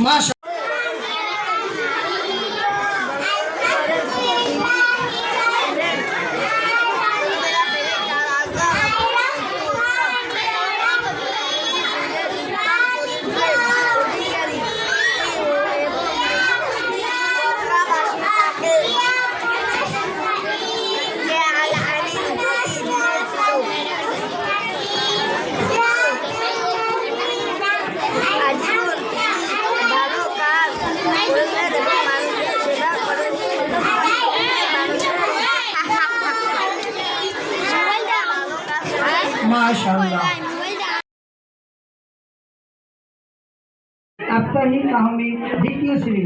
মাশাআল্লাহ। মাশাআল্লাহ। আফতাহিন আহমেদ দ্বিতীয় শ্রেণী।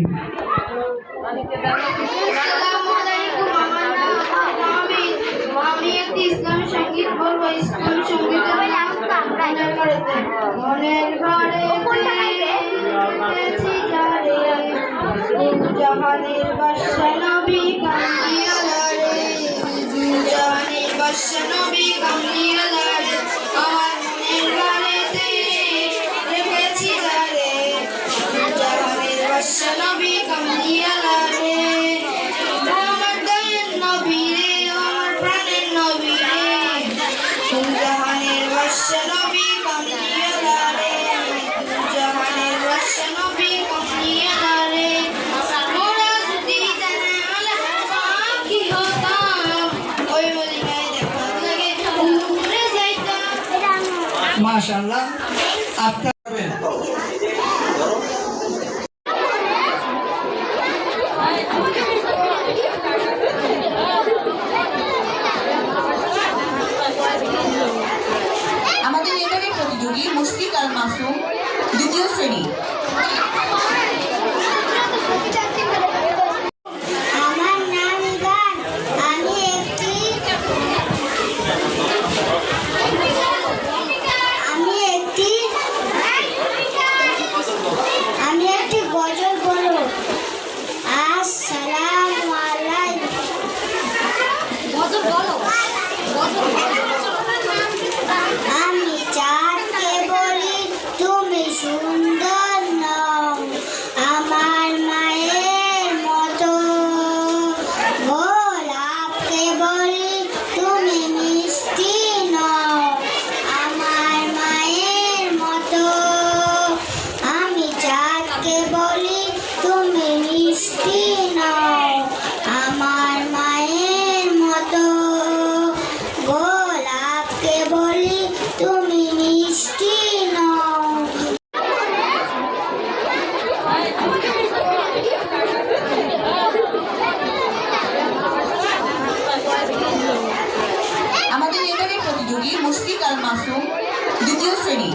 আমি একটি ইসলামী সঙ্গীত বলবো। ইসলামী সঙ্গীতের নাম মনের ঘরে জাহানের বাদশা নবী কামলিওয়ালা রে, জাহানের বাদশা নবী কামলিওয়ালা রে, আমার মনের ঘরেতে রেখেছি যারে, জাহানের বাদশা নবী কামলিওয়ালা রে, আমার দয়ার নবী রে, আমার প্রাণের নবী রে, জাহানের বাদশা নবী কামলিওয়ালা রে, জাহানের বাদশা নবী কামলিওয়ালা রে, মোরা যদি জানে আলা কি হতাম, ওই মদিনায় দেখার লাগে উড়ে যাইতাম। মাশাআল্লাহ। আফতার আমাদের এবারের প্রতিযোগী মুশফিক আল মাসুম দ্বিতীয় শ্রেণী। আমার নাম ইভান। আমি একটি গজল বলবো। আসসালামু আলাইকুম। আমি চাঁদকে বলি তুমি সুন্দর নও, আমার মায়ের মতো। গোলাপকে বলি তুমি মিষ্টি নও, আমার মায়ের মতো। আমি চাঁদকে বলি তুমি মিষ্টি নও, আমার মায়ের মতো। গোলাপকে বলি তুমি মিষ্টি নও। আমাদের এবারের প্রতিযোগী মুশফিক আল মাসুম দ্বিতীয় শ্রেণী।